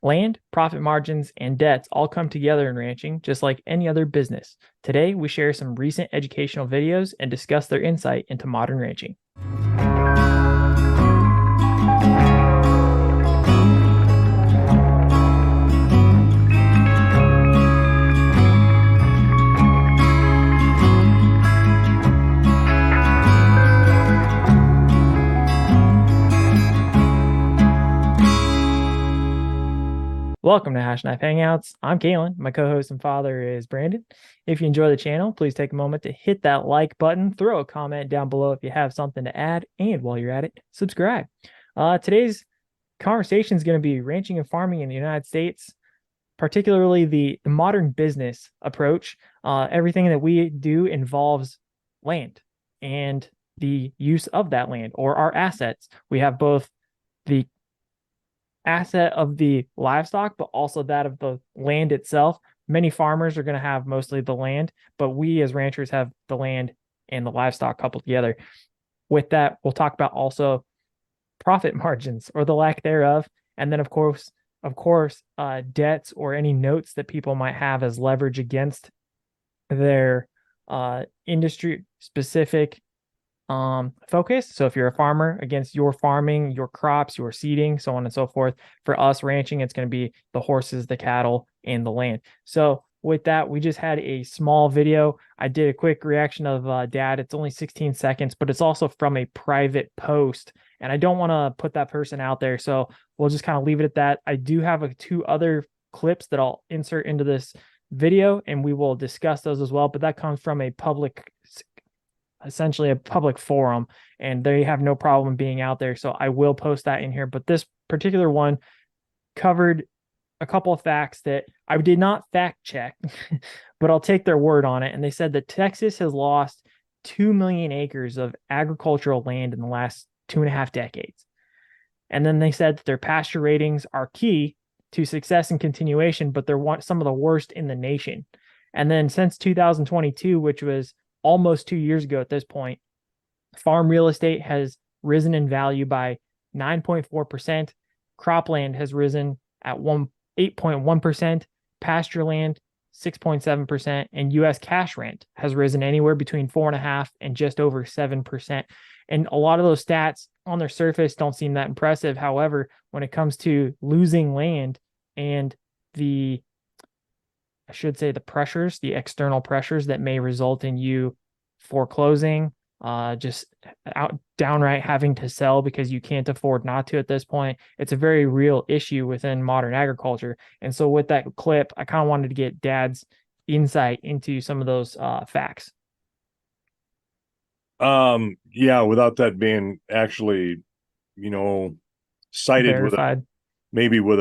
Land, profit margins, and debts all come together in ranching, just like any other business. Today, we share some recent educational videos and discuss their insight into modern ranching. Welcome to Hashknife Hangouts. I'm Calen. My co-host and father is Brandon. If you enjoy the channel, please take a moment to hit that like button, throw a comment down below if you have something to add, and while you're at it, subscribe. Today's conversation is going to be ranching and farming in the United States, particularly the modern business approach. Everything that we do involves land and the use of that land or our assets. We have both the asset of the livestock, but also that of the land itself. Many farmers are going to have mostly the land, but we as ranchers have the land and the livestock coupled together. With that, we'll talk about also profit margins or the lack thereof. And then of course, debts or any notes that people might have as leverage against their industry specific focus. So if you're a farmer, against your farming, your crops, your seeding, so on and so forth. For us ranching, it's going to be the horses, the cattle, and the land. So with that, we just had a small video. I did a quick reaction of dad. It's only 16 seconds, but it's also from a private post, and I don't want to put that person out there, so we'll just kind of leave it at that. I do have two other clips that I'll insert into this video, and we will discuss those as well, but that comes from essentially a public forum, and they have no problem being out there. So I will post that in here. But this particular one covered a couple of facts that I did not fact check, but I'll take their word on it. And they said that Texas has lost 2 million acres of agricultural land in the last 2.5 decades. And then they said that their pasture ratings are key to success and continuation, but they're some of the worst in the nation. And then since 2022, which was almost 2 years ago at this point, farm real estate has risen in value by 9.4%. Cropland has risen at 8.1%. Pasture land 6.7%, and U.S. cash rent has risen anywhere between 4.5% and just over 7%. And a lot of those stats on their surface don't seem that impressive. However, when it comes to losing land and the pressures, the external pressures that may result in you foreclosing, just downright having to sell because you can't afford not to at this point. It's a very real issue within modern agriculture. And so with that clip, I kind of wanted to get Dad's insight into some of those facts. Yeah, without that being actually, cited Verified. maybe with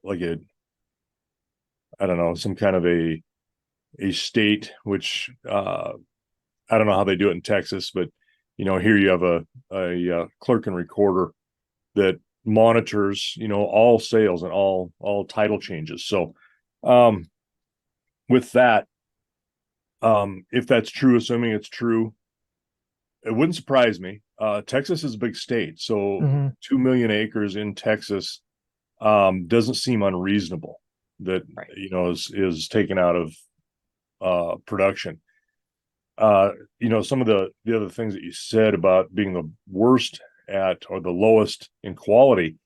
like a, I don't know, some kind of a state, which I don't know how they do it in Texas, but here you have a clerk and recorder that monitors all sales and all title changes. So with that, if that's true, assuming it's true, it wouldn't surprise me. Texas is a big state, so 2 million acres in Texas doesn't seem unreasonable that Right. is taken out of production. Some of the other things that you said about being the worst at or the lowest in quality,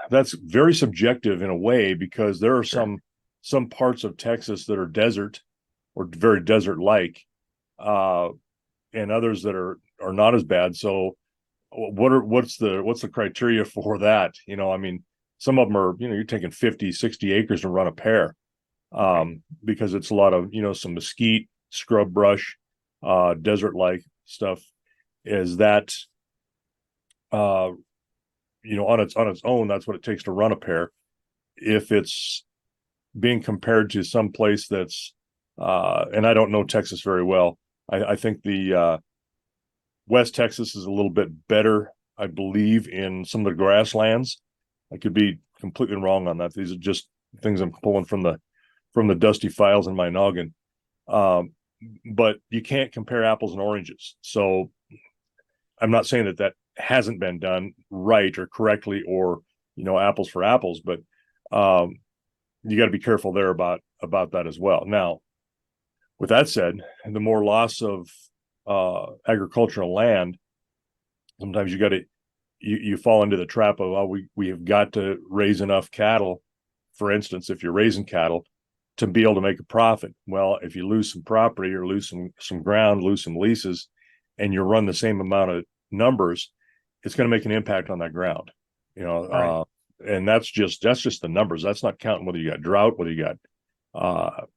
that's very subjective in a way, because there are some parts of Texas that are desert or very desert like, and others that are not as bad. So what's the criteria for that? I mean, some of them are, you're taking 50, 60 acres to run a pair, because it's a lot of, some mesquite, scrub brush, desert-like stuff. Is that, on its own, that's what it takes to run a pair. If it's being compared to some place that's, and I don't know Texas very well, I think the West Texas is a little bit better, I believe, in some of the grasslands. I could be completely wrong on that. These are just things I'm pulling from the dusty files in my noggin. But you can't compare apples and oranges. So I'm not saying that hasn't been done right or correctly or apples for apples, but you got to be careful there about that as well. Now, with that said, the more loss of agricultural land, sometimes you fall into the trap of, oh, we have got to raise enough cattle, for instance, if you're raising cattle, to be able to make a profit. Well, if you lose some property or lose some ground, lose some leases, and you run the same amount of numbers, it's going to make an impact on that ground. Right. And that's just the numbers. That's not counting whether you got drought, whether you got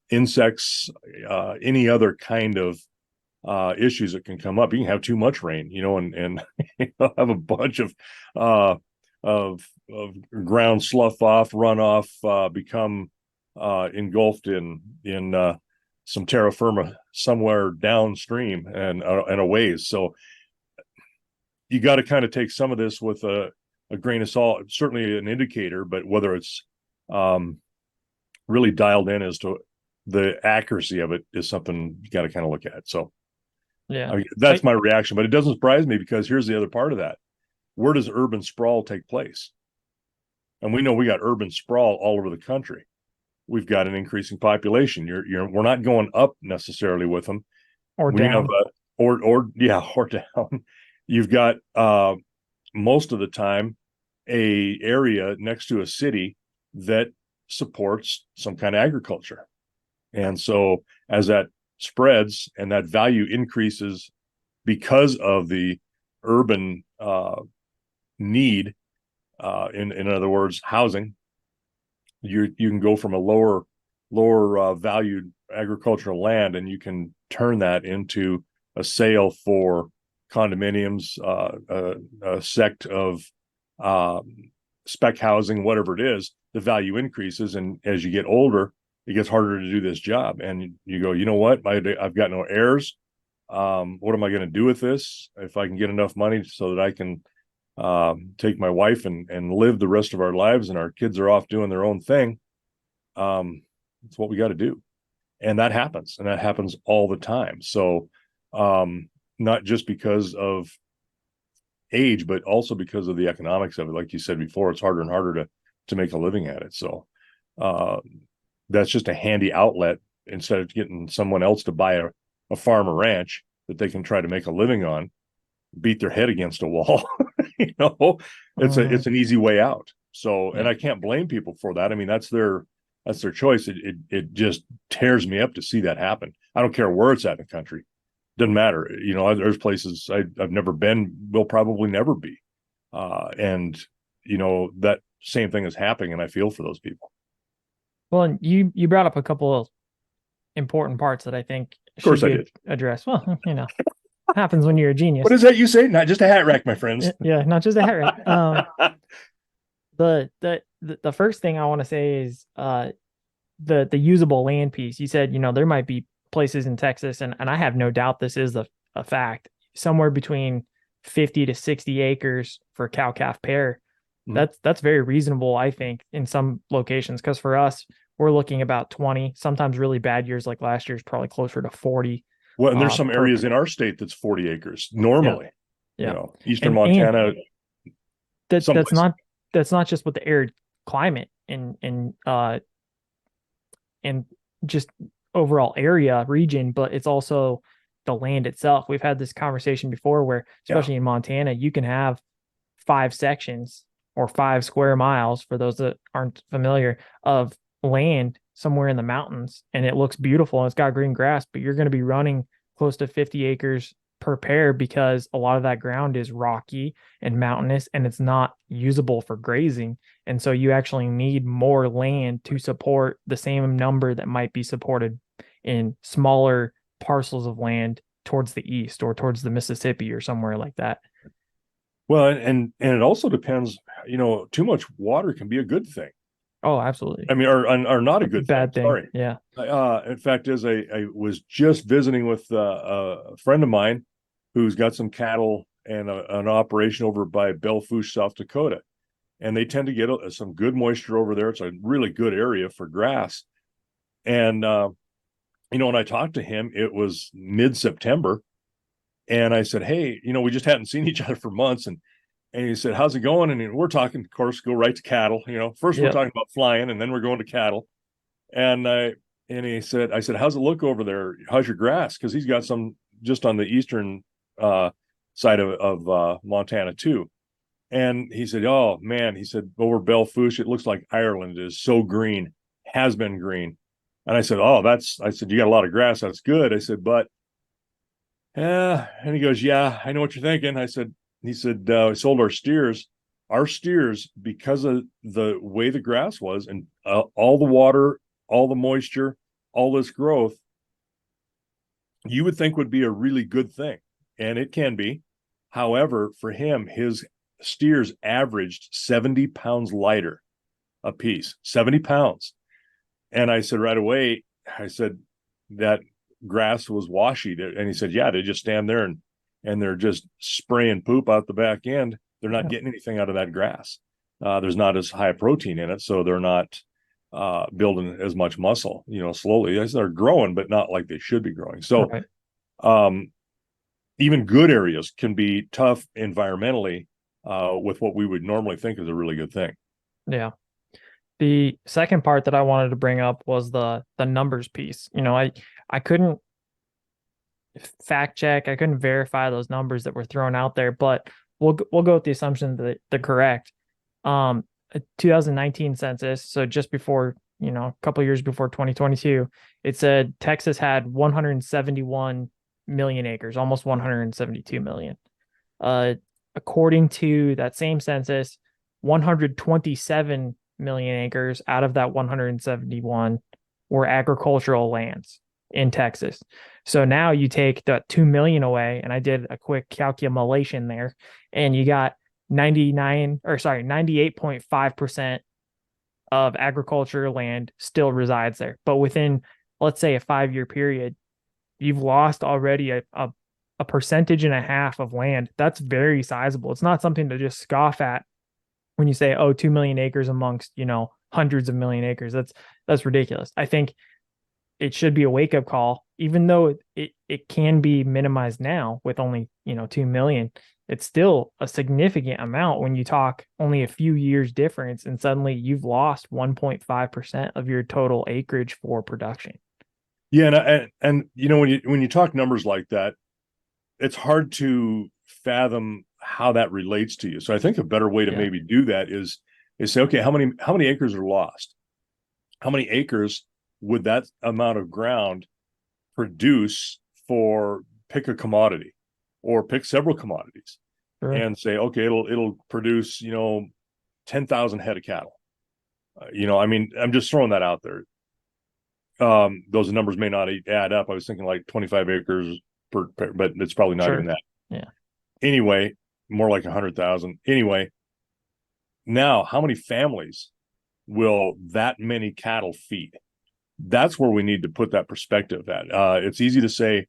insects, any other kind of issues that can come up. You can have too much rain, and have a bunch of ground slough off, runoff, become engulfed in some terra firma somewhere downstream and a ways. So you got to kind of take some of this with a grain of salt. Certainly an indicator, but whether it's really dialed in as to the accuracy of it is something you got to kind of look at. So Yeah. that's my reaction, but it doesn't surprise me, because here's the other part of that. Where does urban sprawl take place? And we know we got urban sprawl all over the country. We've got an increasing population. We're not going up necessarily with them. Or We have down. or down. You've got most of the time a area next to a city that supports some kind of agriculture. And so as that spreads and that value increases because of the urban need, in other words, housing, you can go from a lower valued agricultural land, and you can turn that into a sale for condominiums, a sect of spec housing, whatever it is. The value increases, and as you get older, it gets harder to do this job. And you go, you know what? I've got no heirs. What am I going to do with this? If I can get enough money so that I can take my wife and live the rest of our lives, and our kids are off doing their own thing, it's what we got to do. And that happens all the time. So not just because of age, but also because of the economics of it. Like you said before, it's harder and harder to make a living at it. So that's just a handy outlet, instead of getting someone else to buy a farm or ranch that they can try to make a living on, beat their head against a wall. It's an easy way out. So, and I can't blame people for that. I mean, that's their choice. It just tears me up to see that happen. I don't care where it's at in the country. Doesn't matter. There's places I've never been, will probably never be. And that same thing is happening, and I feel for those people. Well, and you brought up a couple of important parts that I think Of course should I be did. addressed. Well, happens when you're a genius. What is that you say? Not just a hat rack, my friends. Yeah, not just a hat rack. The first thing I want to say is the usable land piece. You said, there might be places in Texas, and I have no doubt this is a fact, somewhere between 50 to 60 acres for cow calf pair. That's very reasonable, I think, in some locations, because for us, we're looking about 20. Sometimes really bad years like last year's probably closer to 40. Well, and there's some areas in our state that's 40 acres normally. Yeah. Eastern Montana. That's not just with the arid climate and just overall area region, but it's also the land itself. We've had this conversation before where, especially in Montana, you can have 5 sections or 5 square miles, for those that aren't familiar, of land somewhere in the mountains, and it looks beautiful and it's got green grass, but you're going to be running close to 50 acres per pair, because a lot of that ground is rocky and mountainous, and it's not usable for grazing. And so you actually need more land to support the same number that might be supported in smaller parcels of land towards the east or towards the Mississippi or somewhere like that. Well, and it also depends, too much water can be a good thing. Oh, absolutely. I mean, or not a good bad thing. Sorry. Yeah. In fact, I was just visiting with a friend of mine who's got some cattle and an operation over by Belfouche, South Dakota, and they tend to get some good moisture over there. It's a really good area for grass. And when I talked to him, it was mid-September, and I said, "Hey, we just hadn't seen each other for months, and And he said, "How's it going?" And we're talking, of course, go right to cattle. First we're Yep. talking about flying, and then we're going to cattle. And he said, "I said, how's it look over there? How's your grass?" Because he's got some just on the eastern side of Montana too. And he said, "Oh man," he said, "over Belfouche, it looks like Ireland. It is so green, has been green." And I said, "Oh, I said, you got a lot of grass. That's good." I said, "But yeah." And he goes, "Yeah, I know what you're thinking." He said, "We sold our steers. Our steers, because of the way the grass was and all the water, all the moisture, all this growth, you would think would be a really good thing. And it can be. However, for him, his steers averaged 70 pounds lighter a piece, 70 pounds." And I said right away, I said, "That grass was washy." And he said, "Yeah, they just stand there and they're just spraying poop out the back end. They're not Yep. getting anything out of that grass. There's not as high a protein in it, so they're not building as much muscle, slowly. As they're growing, but not like they should be growing." So Right. um, even good areas can be tough environmentally with what we would normally think is a really good thing. Yeah. The second part that I wanted to bring up was the numbers piece. I couldn't fact check, I couldn't verify those numbers that were thrown out there, but we'll go with the assumption that they're correct. A 2019 census, so just before, a couple of years before 2022, it said Texas had 171 million acres, almost 172 million. Uh, According to that same census, 127 million acres out of that 171 were agricultural lands in Texas. So now you take the 2 million away, and I did a quick calculation there, and you got 98.5% of agriculture land still resides there. But within, let's say, a 5-year period, you've lost already a percentage and a half of land. That's very sizable. It's not something to just scoff at when you say, oh, 2 million acres amongst, hundreds of million acres. That's ridiculous. I think it should be a wake up call, even though it can be minimized now with only, 2 million. It's still a significant amount when you talk only a few years difference, and suddenly you've lost 1.5% of your total acreage for production. Yeah, and when you talk numbers like that, it's hard to fathom how that relates to you. So I think a better way to Yeah, maybe do that is say, okay, how many acres are lost? How many acres would that amount of ground produce for pick a commodity or pick several commodities sure, and say, okay, it'll produce 10,000 head of cattle. I mean, I'm just throwing that out there. Those numbers may not add up. I was thinking like 25 acres per, but it's probably not even sure. that. Yeah. Anyway, more like 100,000. Anyway, now how many families will that many cattle feed? That's where we need to put that perspective at. It's easy to say,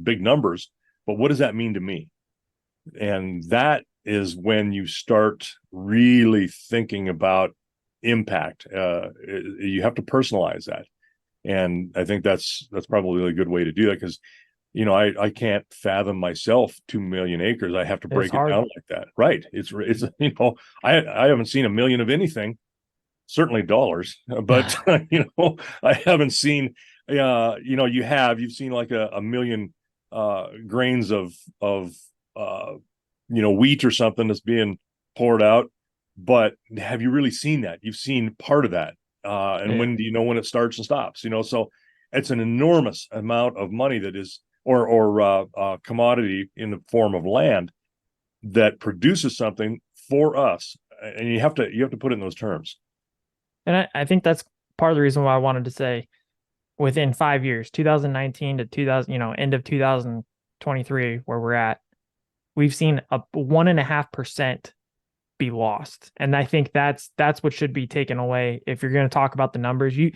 big numbers, but what does that mean to me? And that is when you start really thinking about impact. You have to personalize that. And I think that's probably a good way to do that because I can't fathom myself 2 million acres. I have to It's break it hard. down like that. It's I haven't seen a million of anything, certainly dollars, but I haven't seen you've seen like a million grains of uh wheat or something that's being poured out. But have you really seen that? You've seen part of that. And Yeah. when do you know when it starts and stops? So it's an enormous amount of money that is or commodity in the form of land that produces something for us, and you have to put it in those terms. And I think that's part of the reason why I wanted to say within 5 years, 2019 to 2000, end of 2023, where we're at, we've seen a 1.5% be lost. And I think that's what should be taken away. If you're going to talk about the numbers, you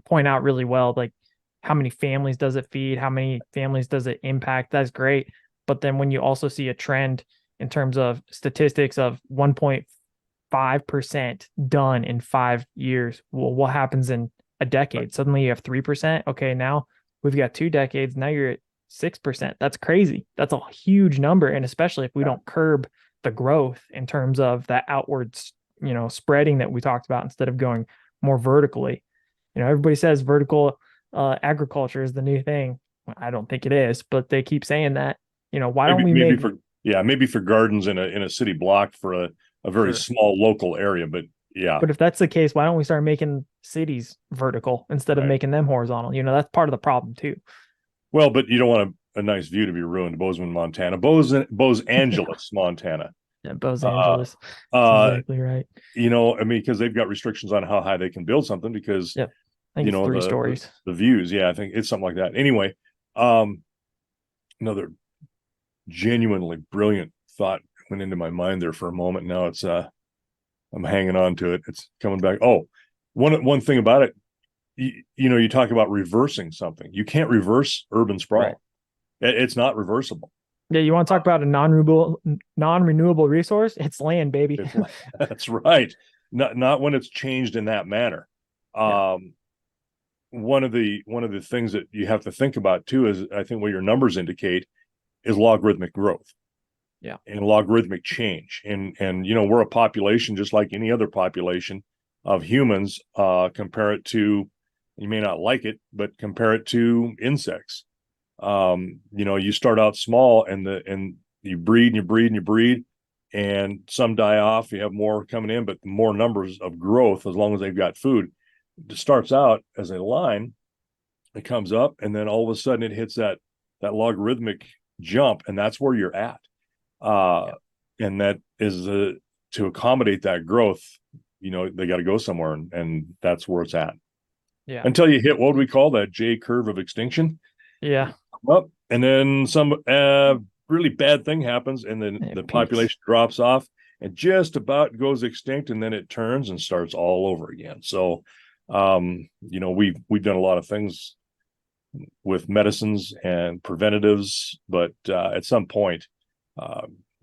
point out really well, like how many families does it feed? How many families does it impact? That's great. But then when you also see a trend in terms of statistics of 1.5% done in 5 years, well, what happens in a decade? Suddenly you have 3%. Okay, now we've got 2 decades. Now you're at 6%. That's crazy. That's a huge number. And especially if we don't curb the growth in terms of that outwards, spreading that we talked about instead of going more vertically. Everybody says vertical agriculture is the new thing. I don't think it is, but they keep saying that. Why don't we maybe make for maybe for gardens in a city block for a very sure. small local area, but yeah, But if that's the case, why don't we start making cities vertical instead of right. making them horizontal? That's part of the problem too. Well, but you don't want a nice view to be ruined. Bozeman, Montana, Bose Yeah, Angeles, Montana. yeah, Los Uh, Angeles. That's uh, exactly right. I mean, because they've got restrictions on how high they can build something because Yep. I think it's three the stories. the views. Yeah, I think it's something like that. Anyway, um, another genuinely brilliant thought went into my mind there for a moment. Now it's I'm hanging on to it. It's coming back. Oh, one thing about it, you talk about reversing something. You can't reverse urban Right. sprawl. It's not reversible. Yeah, you want to talk about a non-renewable resource? It's land, baby. It's that's right. Not when it's changed in that manner. Yeah. Um, one of the things that you have to think about too is I think what your numbers indicate is logarithmic growth Yeah. and logarithmic change. And we're a population just like any other population of humans. Compare it to, you may not like it, but compare it to insects. You start out small and you breed and you breed and you breed, and some die off. You have more coming in, but more numbers of growth as long as they've got food. It starts out as a line, it comes up, and then all of a sudden it hits that logarithmic jump, and that's where you're at. Uh, Yeah. and that is to accommodate that growth. They got to go somewhere, and that's where it's at Yeah. until you hit what we call that J curve of extinction. Yeah. Up, and then some really bad thing happens, and then the It peaks. population drops off and just about goes extinct, and then it turns and starts all over again. So, we've done a lot of things with medicines and preventatives, but at some point,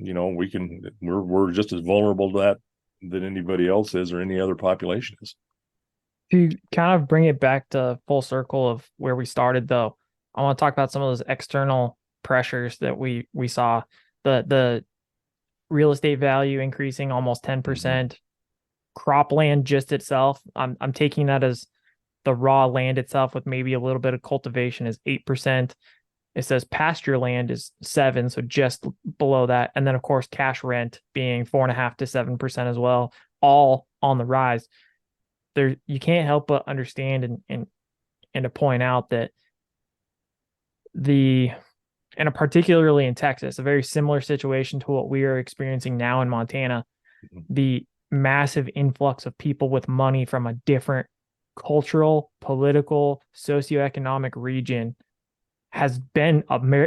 we're just as vulnerable to that than anybody else is or any other population is. To kind of bring it back to full circle of where we started, though, I want to talk about some of those external pressures that we saw. The real estate value increasing almost Mm-hmm. 10%. Cropland just itself, I'm taking that as the raw land itself with maybe a little bit of cultivation is 8%. It says pasture land is 7, so just below that. And then of course cash rent being 4.5 to 7% as well, all on the rise. There you can't help but understand and to point out that the and particularly in Texas, a very similar situation to what we are experiencing now in Montana, the massive influx of people with money from a different cultural, political, socioeconomic region has been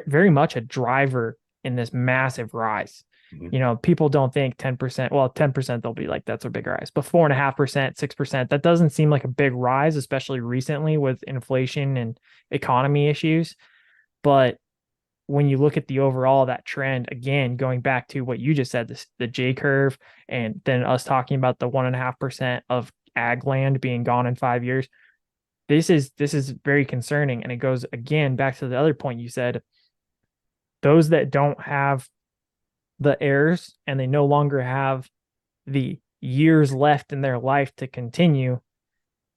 very much a driver in this massive rise. Mm-hmm. People don't think 10%, well, 10% they'll be like, that's a big rise, but 4.5%, 6%, that doesn't seem like a big rise, especially recently with inflation and economy issues. But when you look at the overall that trend, again, going back to what you just said, the J curve, and then us talking about the 1.5% of ag land being gone in 5 years, this is very concerning. And it goes again back to the other point you said, those that don't have the heirs and they no longer have the years left in their life to continue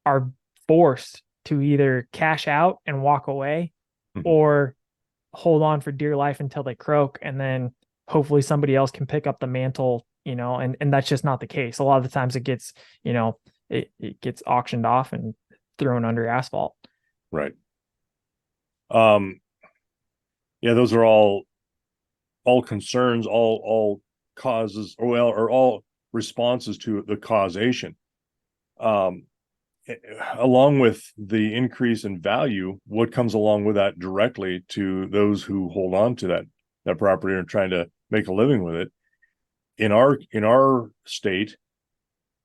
are forced to either cash out and walk away Mm-hmm. or hold on for dear life until they croak, and then hopefully somebody else can pick up the mantle, and that's just not the case. A lot of the times it gets, it gets auctioned off and thrown under asphalt. Right. Um, yeah, those are all concerns, all causes, or all responses to the causation. Um, Along with the increase in value, what comes along with that directly to those who hold on to that property and are trying to make a living with it. In our state,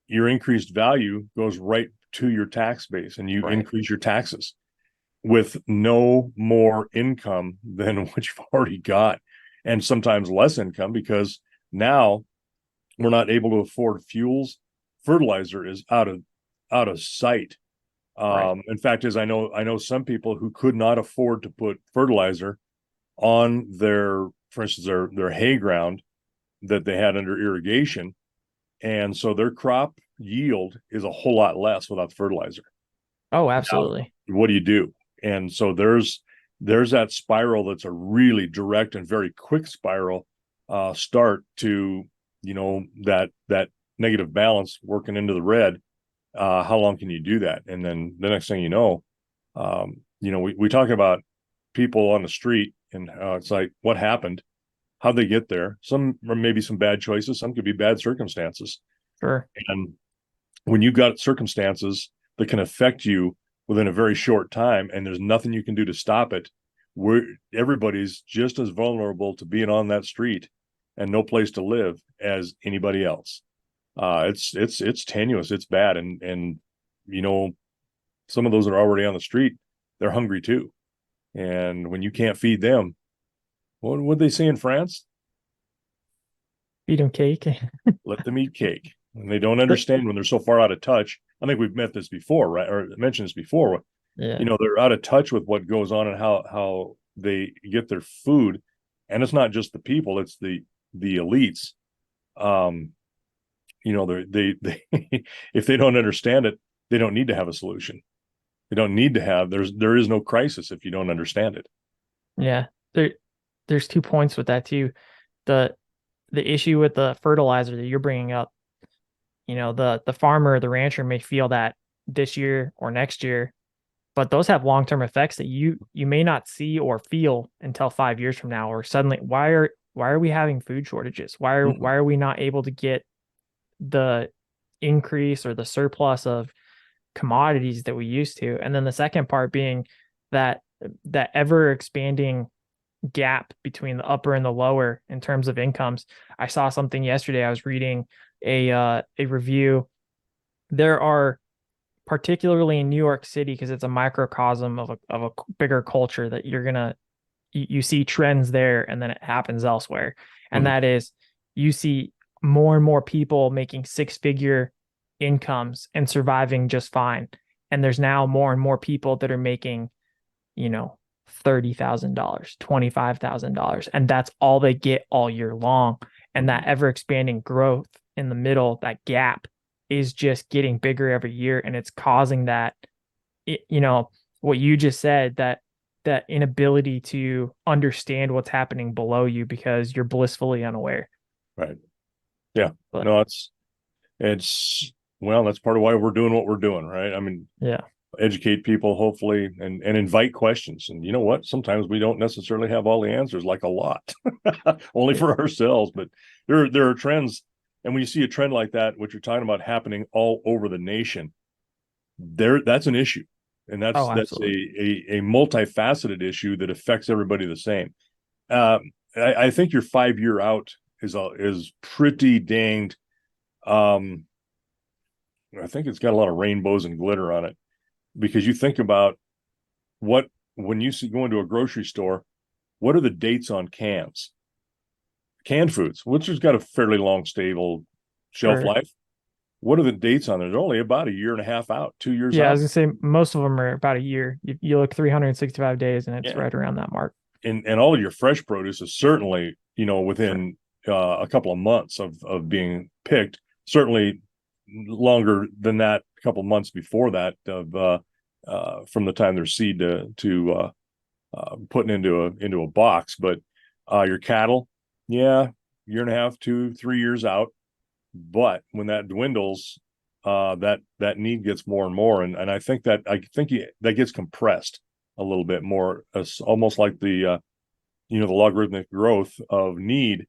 your increased value goes right to your tax base, and you Right. increase your taxes with no more income than what you've already got, and sometimes less income because now we're not able to afford fuels. Fertilizer is out of sight. Right. In fact, as I know some people who could not afford to put fertilizer on their, for instance, their hay ground that they had under irrigation. And so their crop yield is a whole lot less without the fertilizer. Oh, Now, absolutely. what do you do? And so there's that spiral that's a really direct and very quick spiral start to, that negative balance working into the red. How long can you do that? And then the next thing we talk about people on the street, and it's like, what happened? How'd they get there? Some or maybe some bad choices, some could be bad circumstances. Sure. And when you've got circumstances that can affect you within a very short time, and there's nothing you can do to stop it, everybody's just as vulnerable to being on that street and no place to live as anybody else. It's tenuous, it's bad, and some of those that are already on the street, they're hungry too. And when you can't feed them, what would they say in France? Feed them cake. Let them eat cake. And they don't understand when they're so far out of touch. I think we've met this before, right? Or mentioned this before. Yeah. They're out of touch with what goes on and how they get their food. And it's not just the people, it's the elites. They if they don't understand it, they don't need to have a solution. They don't need to have, there is no crisis if you don't understand it. Yeah. There's 2 points with that too. The issue with the fertilizer that you're bringing up, the farmer, the rancher may feel that this year or next year, but those have long-term effects that you may not see or feel until 5 years from now. Or suddenly, why are we having food shortages? Why are we not able to get the increase or the surplus of commodities that we used to? And then the second part being that ever expanding gap between the upper and the lower in terms of incomes. I saw something yesterday. I was reading a review. There are, particularly in New York City, because it's a microcosm of a bigger culture, that you see trends there and then it happens elsewhere. And that is, you see more and more people making 6-figure incomes and surviving just fine. And there's now more and more people that are making, $30,000, $25,000, and that's all they get all year long. And that ever expanding growth in the middle, that gap, is just getting bigger every year, and it's causing that, what you just said, that inability to understand what's happening below you because you're blissfully unaware. Right. Yeah. But, no, that's part of why we're doing what we're doing, right? I mean, yeah. Educate people, hopefully, and invite questions. And you know what? Sometimes we don't necessarily have all the answers, like a lot, only for ourselves. But there are trends, and when you see a trend like that, what you're talking about happening all over the nation, that's an issue, and that's a multifaceted issue that affects everybody the same. I think your 5-year out is pretty danged. I think it's got a lot of rainbows and glitter on it. Because you think about when you go into a grocery store, what are the dates on canned foods, which has got a fairly long, stable shelf life? What are the dates on there? They're only about a year and a half out, 2 years out. Yeah, I was gonna say most of them are about a year. You look 365 days and it's right around that mark. And all of your fresh produce is certainly, within a couple of months of being picked, certainly longer than that, a couple of months before that, from the time they're seed to putting into a box. But your cattle, year and a half, 2-3 years out. But when that dwindles, that need gets more and more, and I think that gets compressed a little bit more. It's almost like the logarithmic growth of need.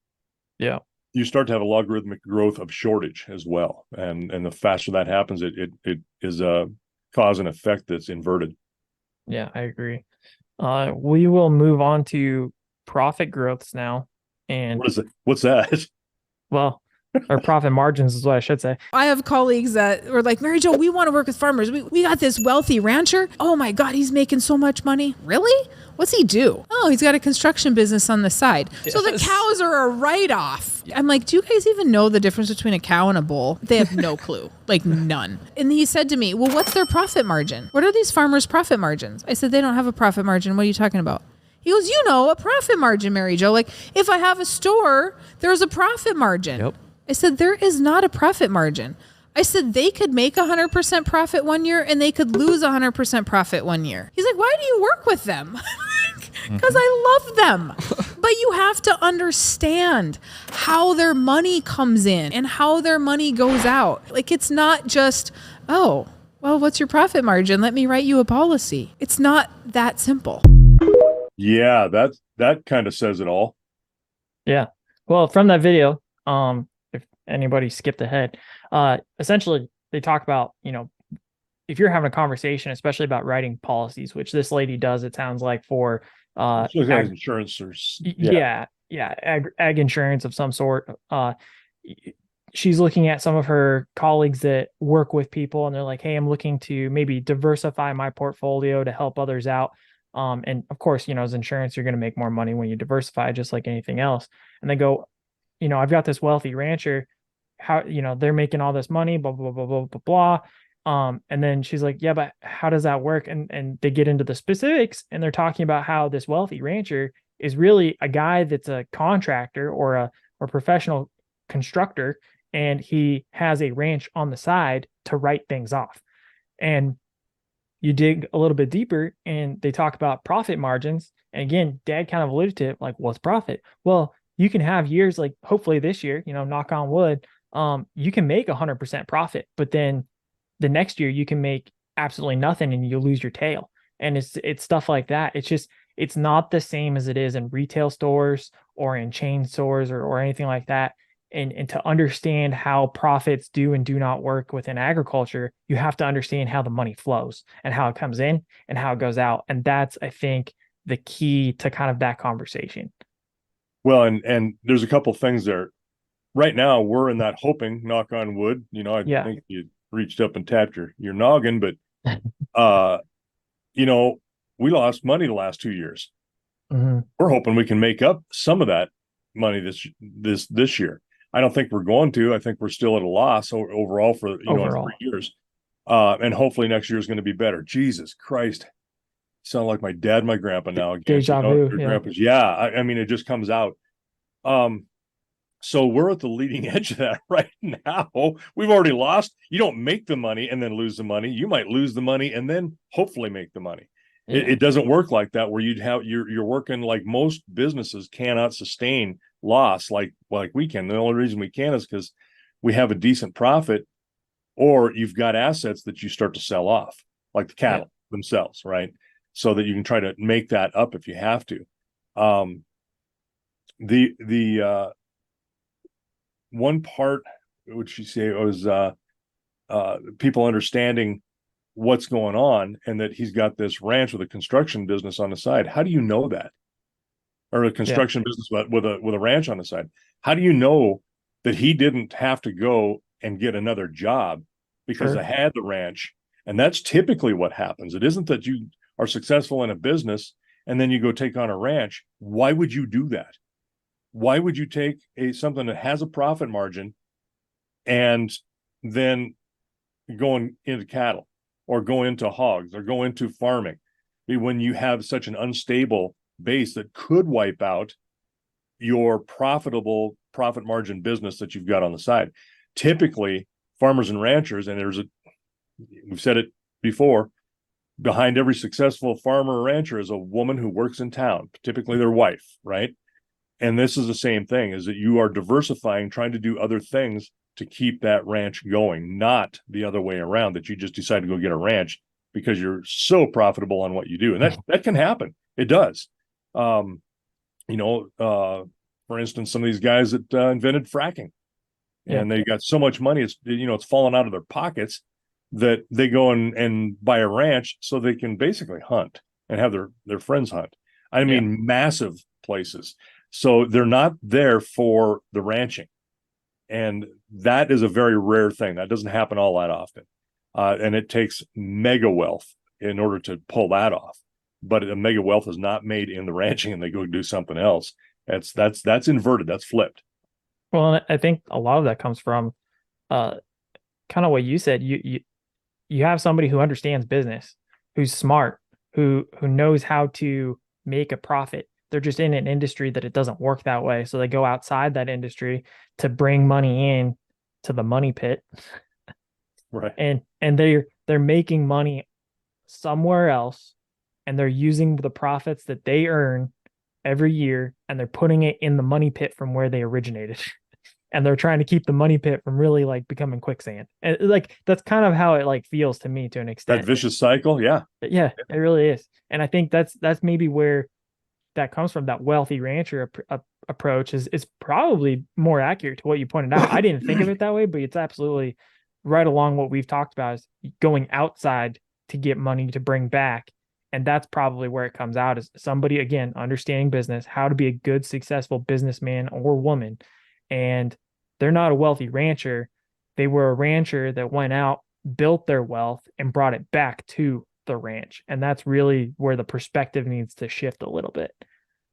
Yeah. You start to have a logarithmic growth of shortage as well, and the faster that happens, it is a cause and effect that's inverted. Yeah, I agree. We will move on to profit growths now. And what is it? What's that? Well, or profit margins is what I should say. I have colleagues that were like, Mary Jo, we want to work with farmers. We got this wealthy rancher. Oh my God, he's making so much money. Really? What's he do? Oh, he's got a construction business on the side. Yes. So the cows are a write-off. I'm like, do you guys even know the difference between a cow and a bull? They have no clue, like none. And he said to me, well, what's their profit margin? What are these farmers' profit margins? I said, they don't have a profit margin. What are you talking about? He goes, a profit margin, Mary Jo. Like, if I have a store, there's a profit margin. Yep. I said, there is not a profit margin. I said, they could make 100% profit one year and they could lose 100% profit one year. He's like, why do you work with them? Because I love them. But you have to understand how their money comes in and how their money goes out. Like, it's not just, oh, well, what's your profit margin? Let me write you a policy. It's not that simple. Yeah, that kind of says it all. Yeah. Well, from that video, if anybody skipped ahead, essentially they talk about, if you're having a conversation, especially about writing policies, which this lady does, it sounds like for insurance or ag insurance of some sort. She's looking at some of her colleagues that work with people and they're like, hey, I'm looking to maybe diversify my portfolio to help others out. And of course, as insurance, you're going to make more money when you diversify, just like anything else. And they go, I've got this wealthy rancher, how, they're making all this money, blah, blah, blah, blah, blah, blah. And then she's like, yeah, but how does that work? And they get into the specifics and they're talking about how this wealthy rancher is really a guy that's a contractor or a professional constructor. And he has a ranch on the side to write things off. And you dig a little bit deeper and they talk about profit margins. And again, Dad kind of alluded to it, like, what's profit? Well, you can have years like hopefully this year, knock on wood, you can make 100% profit, but then the next year you can make absolutely nothing and you lose your tail. And it's stuff like that. It's not the same as it is in retail stores or in chain stores or anything like that. And to understand how profits do and do not work within agriculture, you have to understand how the money flows and how it comes in and how it goes out. And that's, I think, the key to kind of that conversation. Well, and there's a couple things there. Right now, we're in that hoping, knock on wood. I think you reached up and tapped your noggin, but we lost money the last 2 years. Mm-hmm. We're hoping we can make up some of that money this year. I don't think we're going to. I think we're still at a loss overall for 3 years. And hopefully next year is going to be better. Jesus Christ. Sound like my dad, my grandpa now again. Deja vu. Grandpa's, I mean, it just comes out. So we're at the leading edge of that right now. We've already lost. You don't make the money and then lose the money. You might lose the money and then hopefully make the money. Yeah. It doesn't work like that, where you're working like most businesses cannot sustain loss like we can. The only reason we can is because we have a decent profit, or you've got assets that you start to sell off, like the cattle themselves, right? So that you can try to make that up if you have to. The one part, would she say, was people understanding what's going on and that he's got this ranch with a construction business on the side. How do you know that? Or a construction business with a ranch on the side. How do you know that he didn't have to go and get another job because I had the ranch? And that's typically what happens. It isn't that you are successful in a business and then you go take on a ranch. Why would you do that? Why would you take something that has a profit margin and then go into cattle or go into hogs or go into farming when you have such an unstable base that could wipe out your profitable profit margin business that you've got on the side? Typically, farmers and ranchers, and we've said it before, behind every successful farmer or rancher is a woman who works in town, typically their wife, right? And this is the same thing, is that you are diversifying, trying to do other things to keep that ranch going, not the other way around, that you just decide to go get a ranch because you're so profitable on what you do. And that can happen. It does. For instance, some of these guys that invented fracking, and they got so much money, it's falling out of their pockets, that they go and buy a ranch so they can basically hunt and have their friends hunt. I mean, massive places. So they're not there for the ranching. And that is a very rare thing. That doesn't happen all that often. And it takes mega wealth in order to pull that off. But the mega wealth is not made in the ranching and they go do something else. That's inverted. That's flipped. Well, I think a lot of that comes from kind of what you said. You have somebody who understands business, who's smart, who knows how to make a profit. They're just in an industry that it doesn't work that way. So they go outside that industry to bring money in to the money pit. Right. And they're making money somewhere else, and they're using the profits that they earn every year, and they're putting it in the money pit from where they originated. And they're trying to keep the money pit from really like becoming quicksand. And like that's kind of how it like feels to me to an extent. That vicious cycle. Yeah. Yeah, it really is. And I think that's maybe where that comes from. That wealthy rancher approach is probably more accurate to what you pointed out. I didn't think of it that way, but it's absolutely right along what we've talked about, is going outside to get money to bring back. And that's probably where it comes out, is somebody, again, understanding business, how to be a good, successful businessman or woman. And they're not a wealthy rancher. They were a rancher that went out, built their wealth, and brought it back to the ranch. And that's really where the perspective needs to shift a little bit.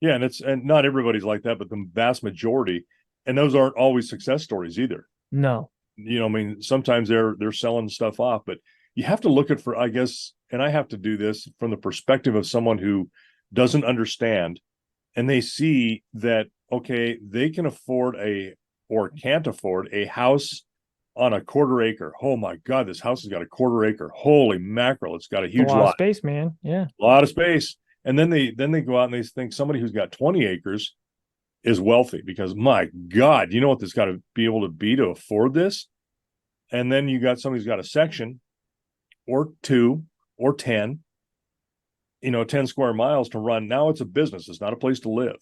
Yeah. And not everybody's like that, but the vast majority, and those aren't always success stories either. No. I mean, sometimes they're selling stuff off, but you have to look at, for, I guess, and I have to do this from the perspective of someone who doesn't understand, and they see that, okay, they can afford or can't afford a house on a quarter acre. Oh my God, this house has got a quarter acre. Holy mackerel. It's got a huge lot of space, man. Yeah. A lot of space. And then they go out and they think somebody who's got 20 acres is wealthy, because my God, you know what this got to be able to be to afford this? And then you got somebody who's got a section or 2 or 10, 10 square miles to run. Now it's a business. It's not a place to live.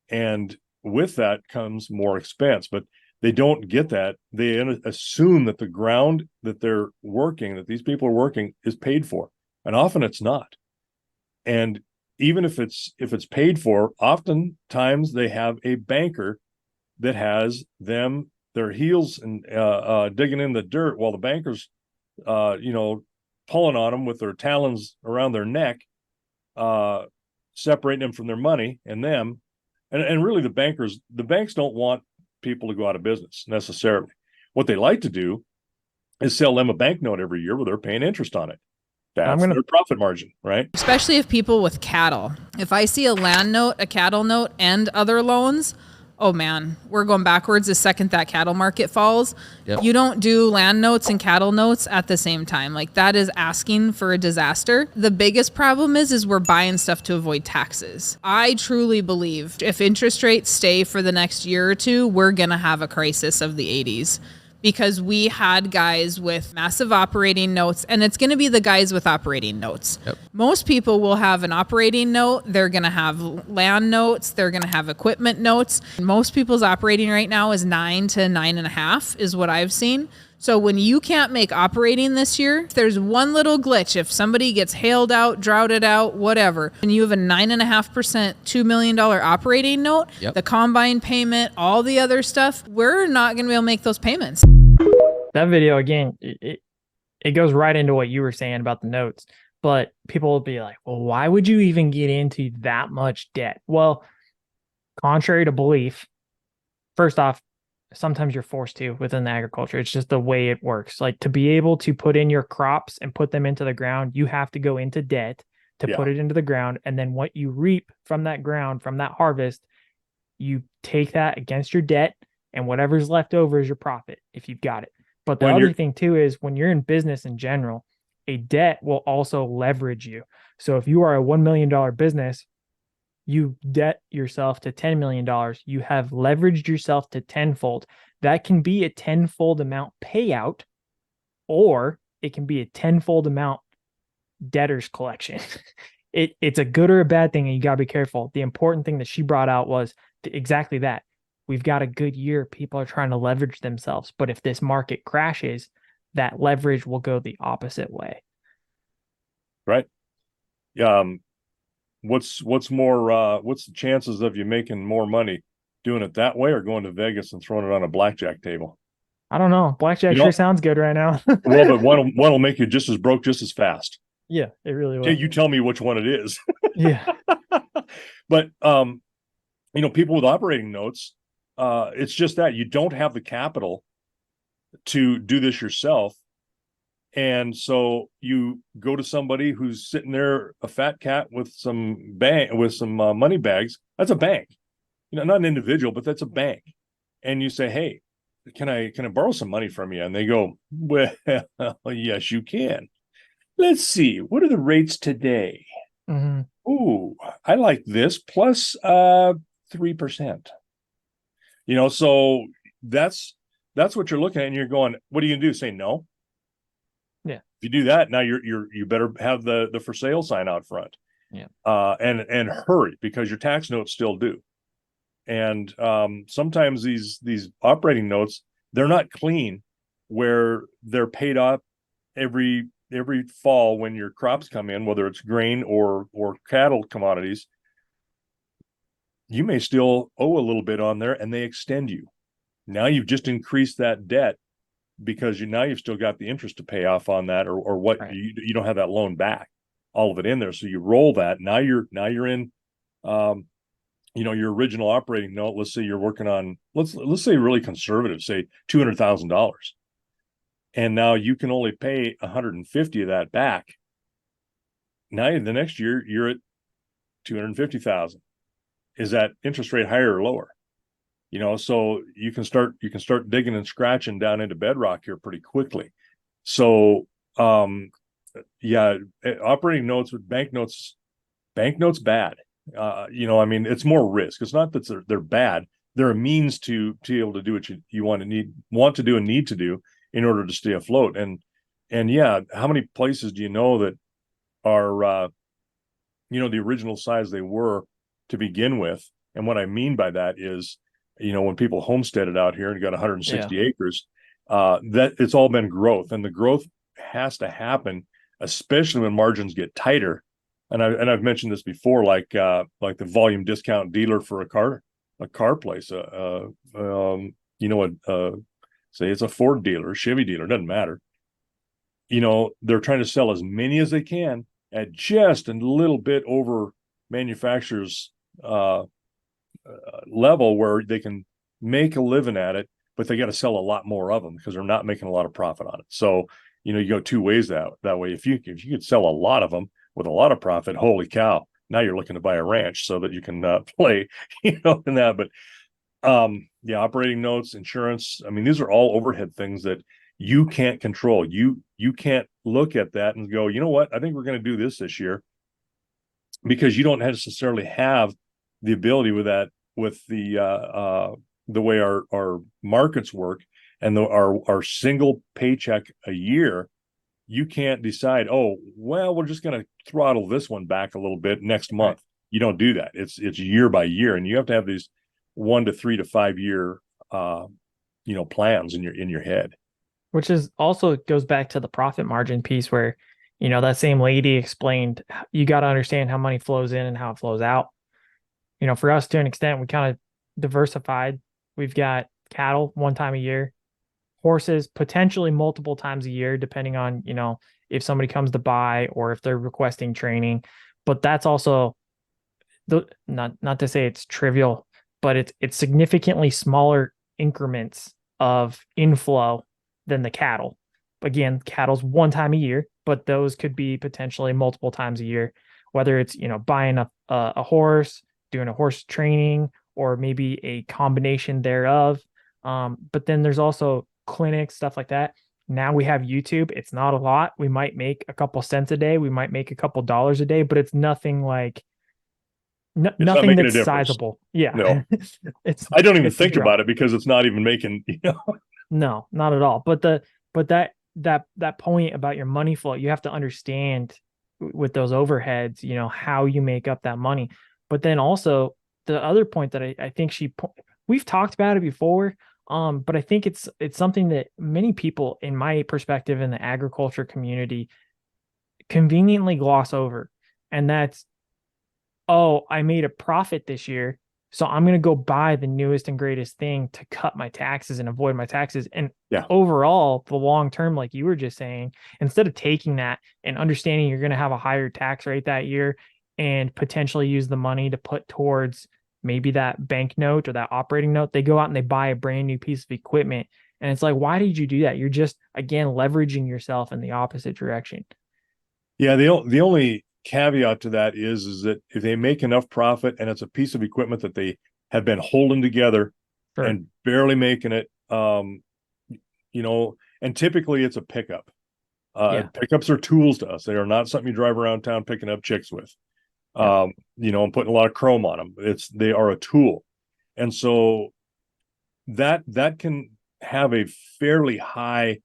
And with that comes more expense, but they don't get that. They assume that the ground that they're working, that these people are working, is paid for. And often it's not. And even if it's paid for, oftentimes they have a banker that has their heels and digging in the dirt, while the banker's pulling on them with their talons around their neck, separating them from their money and them. And really the banks don't want people to go out of business necessarily. What they like to do is sell them a banknote every year where they're paying interest on it. That's their profit margin, right? Especially if people with cattle. If I see a land note, a cattle note, and other loans, oh man, we're going backwards the second that cattle market falls. Yep. You don't do land notes and cattle notes at the same time. Like, that is asking for a disaster. The biggest problem is we're buying stuff to avoid taxes. I truly believe if interest rates stay for the next year or two, we're going to have a crisis of the 80s. Because we had guys with massive operating notes, and it's going to be the guys with operating notes. Yep. Most people will have an operating note. They're going to have land notes. They're going to have equipment notes. Most people's operating right now is 9 to 9.5 is what I've seen. So when you can't make operating this year, if there's one little glitch, if somebody gets hailed out, droughted out, whatever, and you have a 9.5% $2 million operating note, yep, the combine payment, all the other stuff, we're not going to be able to make those payments. That video, again, it goes right into what you were saying about the notes, but people will be like, well, why would you even get into that much debt? Well, contrary to belief, first off, sometimes you're forced to within the agriculture. It's just the way it works. Like, to be able to put in your crops and put them into the ground, you have to go into debt to put it into the ground. And then what you reap from that ground, from that harvest, you take that against your debt, and whatever's left over is your profit if you've got it. But the other thing too is, when you're in business in general, a debt will also leverage you. So if you are a $1 million business, you debt yourself to $10 million, you have leveraged yourself to tenfold. That can be a tenfold amount payout, or it can be a tenfold amount debtors collection. It's a good or a bad thing, and you got to be careful. The important thing that she brought out was exactly that. We've got a good year. People are trying to leverage themselves. But if this market crashes, that leverage will go the opposite way. Right. What's the chances of you making more money doing it that way, or going to Vegas and throwing it on a blackjack table? I don't know. Blackjack sure sounds good right now. Well, but one will make you just as broke just as fast. Yeah, it really will. You tell me which one it is. Yeah. But people with operating notes, it's just that you don't have the capital to do this yourself. And so you go to somebody who's sitting there, a fat cat with some money bags. That's a bank, not an individual, but that's a bank. And you say, hey, can I borrow some money from you? And they go, well, yes, you can. Let's see, what are the rates today? Mm-hmm. Ooh, I like this plus 3%. So that's what you're looking at, and you're going, what are you gonna do? Say no? Yeah. If you do that, now you better have the for sale sign out front. Yeah. And hurry, because your tax notes still due. And sometimes these operating notes, they're not clean, where they're paid off every fall when your crops come in, whether it's grain or cattle commodities. You may still owe a little bit on there, and they extend you. Now you've just increased that debt, because you've still got the interest to pay off on that, or what, Right. you don't have that loan back, all of it in there. So you roll that. Now you're in your original operating note. Let's say you're working on, let's say really conservative, say $200,000, and now you can only pay 150 of that back. Now the next year you're at 250,000. Is that interest rate higher or lower? So you can start digging and scratching down into bedrock here pretty quickly. So operating notes with banknotes bad. It's more risk. It's not that they're bad. They're a means to be able to do what you want to do and need to do in order to stay afloat. And how many places do you know that are the original size they were to begin with? And what I mean by that is, when people homesteaded out here and got 160 acres, that it's all been growth, and the growth has to happen, especially when margins get tighter. And I've mentioned this before, like the volume discount dealer for a car place, say it's a Ford dealer, Chevy dealer, doesn't matter. They're trying to sell as many as they can at just a little bit over manufacturers' level, where they can make a living at it, but they got to sell a lot more of them, because they're not making a lot of profit on it. So you go two ways that way. If you could sell a lot of them with a lot of profit, holy cow, now you're looking to buy a ranch so that you can play in that. But operating notes, insurance, these are all overhead things that you can't control. You can't look at that and go, you know what, I think we're going to do this year, because you don't necessarily have the ability with the way our markets work, and our single paycheck a year. You can't decide, oh, well, we're just going to throttle this one back a little bit next month. Right. You don't do that. It's year by year, and you have to have these 1 to 3 to 5 year plans in your head. Which is also goes back to the profit margin piece, where that same lady explained, you got to understand how money flows in and how it flows out. For us, to an extent, we kind of diversified. We've got cattle one time a year, horses potentially multiple times a year, depending on, if somebody comes to buy or if they're requesting training. But that's also not to say it's trivial, but it's significantly smaller increments of inflow than the cattle. Again, cattle's one time a year, but those could be potentially multiple times a year, whether it's, buying a horse, doing a horse training, or maybe a combination thereof. But then there's also clinics, stuff like that. Now we have YouTube. It's not a lot. We might make a couple cents a day. We might make a couple dollars a day, but it's nothing like nothing that's sizable. Yeah. No, I don't even think about it, because it's not even making, No, not at all. But that point about your money flow, you have to understand with those overheads, how you make up that money. But then also the other point that I think we've talked about it before, but I think it's something that many people, in my perspective, in the agriculture community, conveniently gloss over. And that's, oh, I made a profit this year, so I'm going to go buy the newest and greatest thing to cut my taxes and avoid my taxes. And overall, the long term, like you were just saying, instead of taking that and understanding you're going to have a higher tax rate that year, and potentially use the money to put towards maybe that bank note or that operating note, they go out and they buy a brand new piece of equipment And it's like, why did you do that? You're just, again, leveraging yourself in the opposite direction. Yeah, the only caveat to that is that if they make enough profit and it's a piece of equipment that they have been holding together Sure. and barely making it, and typically it's a pickup. Pickups are tools to us. They are not something you drive around town picking up chicks with. And putting a lot of chrome on them. They are a tool. And so that can have a fairly high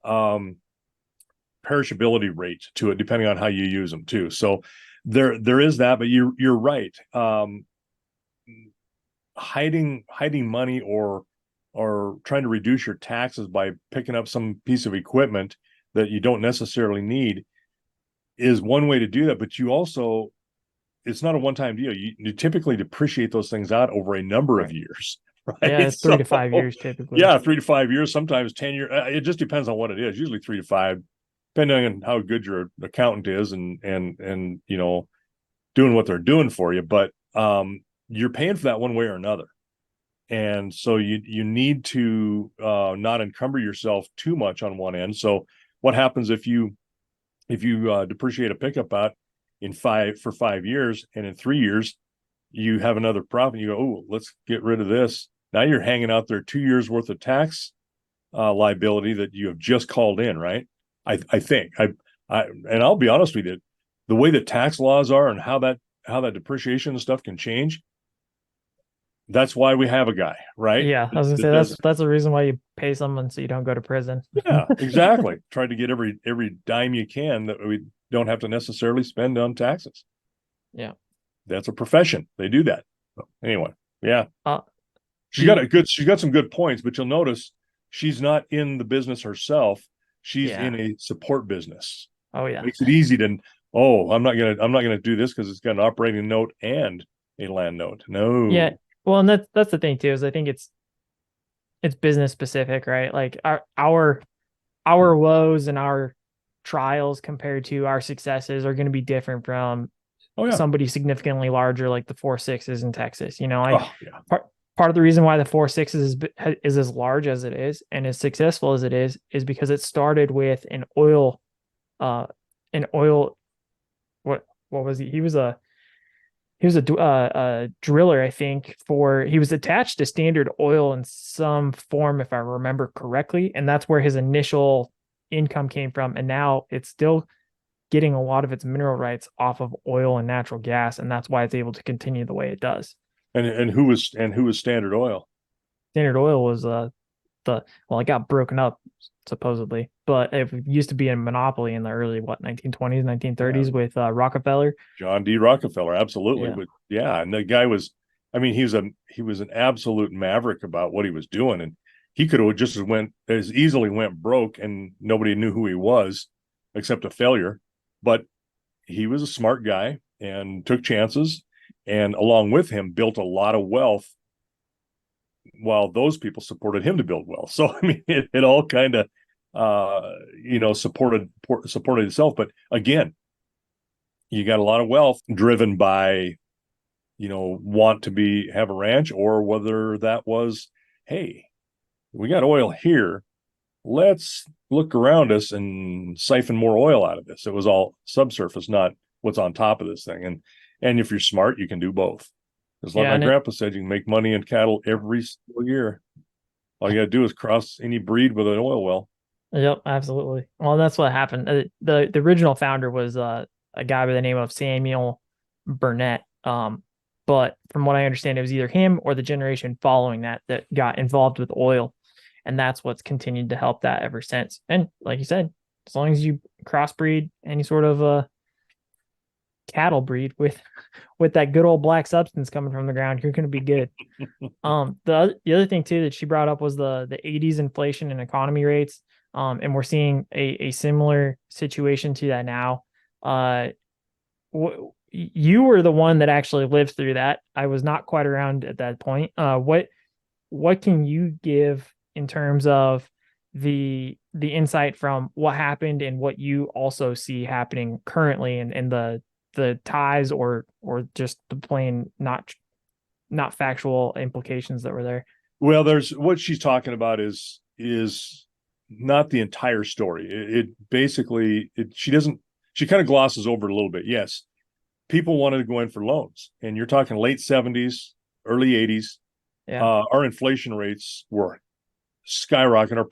perishability rate to it, depending on how you use them too. So there is that, but you're right. Hiding money or trying to reduce your taxes by picking up some piece of equipment that you don't necessarily need is one way to do that. But you also, it's not a one-time deal. You typically depreciate those things out over a number of years. Right? Yeah, it's 3 to 5 years typically. Yeah, 3 to 5 years, sometimes 10 years. It just depends on what it is. Usually 3 to 5, depending on how good your accountant is and doing what they're doing for you. But you're paying for that one way or another. And so you need to not encumber yourself too much on one end. So what happens if you depreciate a pickup out for 5 years, and in 3 years you have another profit? You go, oh, let's get rid of this. Now you're hanging out there 2 years worth of tax liability that you have just called in, right? I think and I'll be honest with you, the way that tax laws are and how that depreciation and stuff can change. That's why we have a guy, right? Yeah, I was gonna say that's the reason why you pay someone so you don't go to prison. Yeah, exactly. Try to get every dime you can that we don't have to necessarily spend on taxes. Yeah, that's a profession. They do that. So anyway, yeah. She's got some good points, but you'll notice she's not in the business herself. She's in a support business. Oh yeah, makes it easy to. Oh, I'm not gonna do this because it's got an operating note and a land note. No. Yeah. Well, and that's the thing too, is I think it's business specific, right? Like our woes and our trials compared to our successes are going to be different from somebody significantly larger, like the 4.6s in Texas. Part of the reason why the 4.6s is as large as it is and as successful as it is because it started with an oil. What was he? He was a driller, I think. He was attached to Standard Oil in some form, if I remember correctly, and that's where his initial income came from. And now it's still getting a lot of its mineral rights off of oil and natural gas, and that's why it's able to continue the way it does. And who was Standard Oil? Standard Oil was it got broken up supposedly, but it used to be a monopoly in the early 1920s, 1930s with Rockefeller. John D. Rockefeller, absolutely. Yeah. But and the guy was, he was an absolute maverick about what he was doing, and he could have just as easily went broke and nobody knew who he was except a failure. But he was a smart guy and took chances, and along with him built a lot of wealth while those people supported him to build wealth. So it all kind of supported itself. But again, you got a lot of wealth driven by want to have a ranch, or whether that was, hey, we got oil here, let's look around us and siphon more oil out of this. It was all subsurface, not what's on top of this thing. And if you're smart, you can do both. Just like my grandpa said, you can make money in cattle every single year. All you got to do is cross any breed with an oil well. Yep, absolutely. Well, that's what happened. The original founder was a guy by the name of Samuel Burnett. But from what I understand, it was either him or the generation following that got involved with oil. And that's what's continued to help that ever since. And like you said, as long as you crossbreed any sort of cattle breed with that good old black substance coming from the ground, you're going to be good. The other thing too that she brought up was the 80s inflation and economy rates. And we're seeing a similar situation to that now. You were the one that actually lived through that. I was not quite around at that point. What can you give in terms of the insight from what happened and what you also see happening currently, and the ties or just the plain not factual implications that were there? Well, there's what she's talking about is is not the entire story. It basically, she kind of glosses over it a little bit. Yes, people wanted to go in for loans, and you're talking late 70s, early 80s. Yeah. Our inflation rates were skyrocketing. Our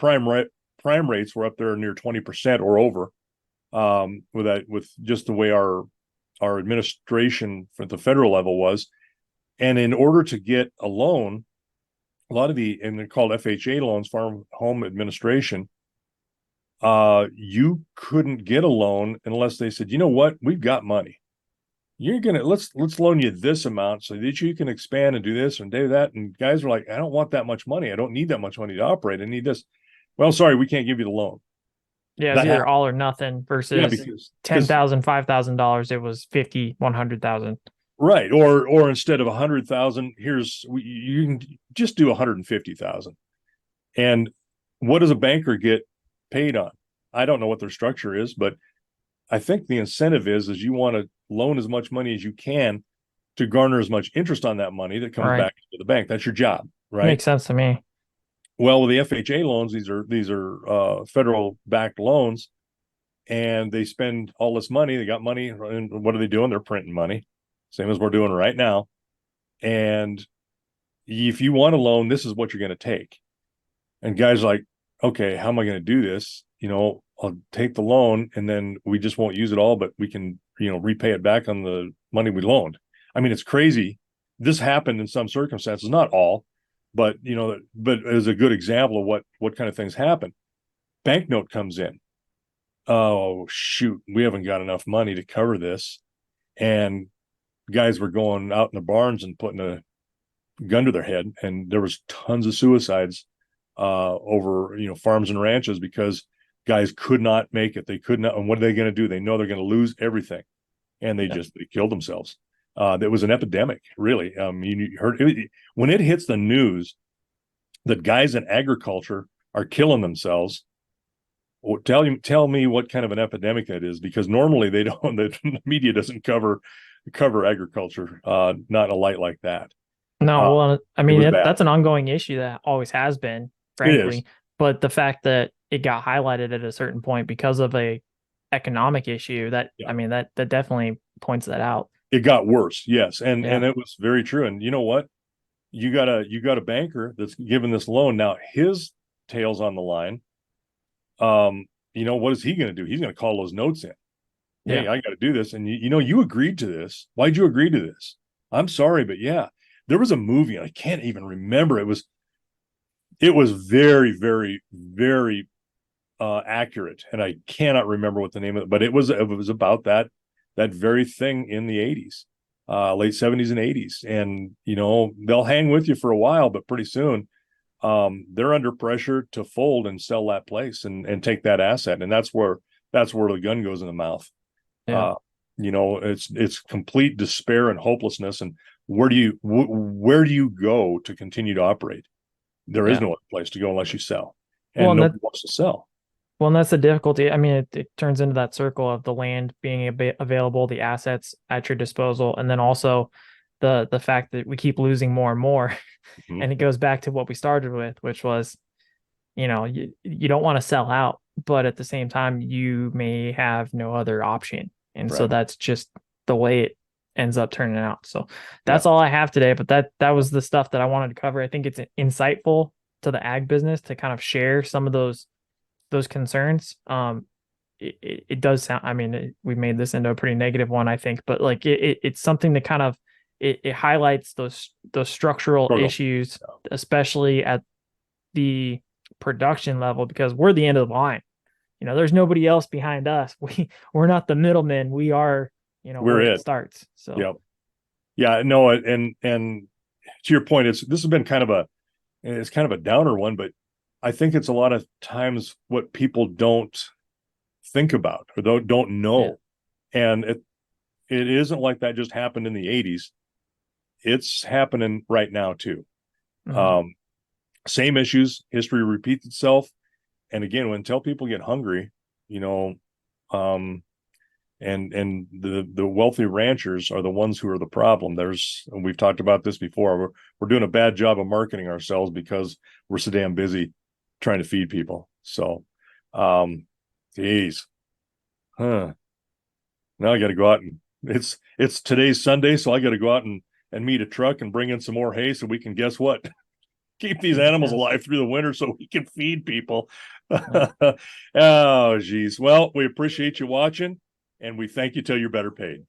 prime rates were up there near 20% or over. With just the way our administration at the federal level was, and in order to get a loan, a lot of and they're called FHA loans, Farm Home Administration. You couldn't get a loan unless they said, you know what, we've got money. You're gonna let's loan you this amount so that you can expand and do this and do that. And guys were like, I don't want that much money. I don't need that much money to operate. I need this. Well, sorry, we can't give you the loan. Yeah, it's either all or nothing versus because $10,000, $5,000. It was 50, 100,000. Right. Or instead of 100,000, you can just do 150,000. And what does a banker get paid on? I don't know what their structure is, but I think the incentive is you want to loan as much money as you can to garner as much interest on that money that comes back to the bank. That's your job, right? Makes sense to me. Well, with the FHA loans, these are federal backed loans, and they spend all this money. They got money, and what are they doing? They're printing money, same as we're doing right now. And if you want a loan, this is what you're going to take. And guys are like, okay, how am I going to do this? I'll take the loan, and then we just won't use it all, but we can, repay it back on the money we loaned. I mean, it's crazy. This happened in some circumstances, not all, but as a good example of what kind of things happen. Banknote comes in. Oh shoot, we haven't got enough money to cover this, and guys were going out in the barns and putting a gun to their head, and there was tons of suicides over farms and ranches because guys could not make it. They could not. And what are they going to do? They know they're going to lose everything, and they killed themselves. There was an epidemic, really. You heard it, when it hits the news that guys in agriculture are killing themselves. Well, tell me what kind of an epidemic that is, because normally they don't. The media doesn't cover agriculture, not a light like that. No, well, I mean that's an ongoing issue that always has been, frankly. But the fact that it got highlighted at a certain point because of a economic issue, I mean that definitely points that out. It got worse, yes, and it was very true. And you know what? You got a banker that's given this loan. Now his tail's on the line. What is he going to do? He's going to call those notes in. Hey, I got to do this. And you agreed to this. Why'd you agree to this? I'm sorry, but there was a movie, and I can't even remember. It was very, very, very accurate, and I cannot remember what the name of it, but it was about that very thing in the 80s, late 70s and 80s. And they'll hang with you for a while, but pretty soon they're under pressure to fold and sell that place and take that asset, and that's where the gun goes in the mouth. It's complete despair and hopelessness. And where do you go to continue to operate? There is no other place to go unless you sell, and nobody wants to sell. Well, and that's the difficulty. I mean, it turns into that circle of the land being available, the assets at your disposal, and then also the fact that we keep losing more and more. Mm-hmm. And it goes back to what we started with, which was, you don't want to sell out, but at the same time, you may have no other option. And so that's just the way it ends up turning out. So that's all I have today, but that was the stuff that I wanted to cover. I think it's insightful to the ag business to kind of share some of those concerns. It does sound, I mean, we made this into a pretty negative one, I think, but like it's something that kind of it highlights those structural issues, especially at the production level, because we're the end of the line. There's nobody else behind us. We're not the middlemen. We are, where it starts. So no, and to your point, this has been kind of a downer one, but I think it's a lot of times what people don't think about or don't know. And it isn't like that just happened in the 80s. It's happening right now too. Mm-hmm. Same issues, history repeats itself. And again, until people get hungry, and the wealthy ranchers are the ones who are the problem. We've talked about this before. We're doing a bad job of marketing ourselves because we're so damn busy trying to feed people. So, geez, huh? Now I got to go out and it's today's Sunday, so I got to go out and meet a truck and bring in some more hay so we can, guess what? Keep these animals alive through the winter so we can feed people. Oh, geez. Well, we appreciate you watching, and we thank you till you're better paid.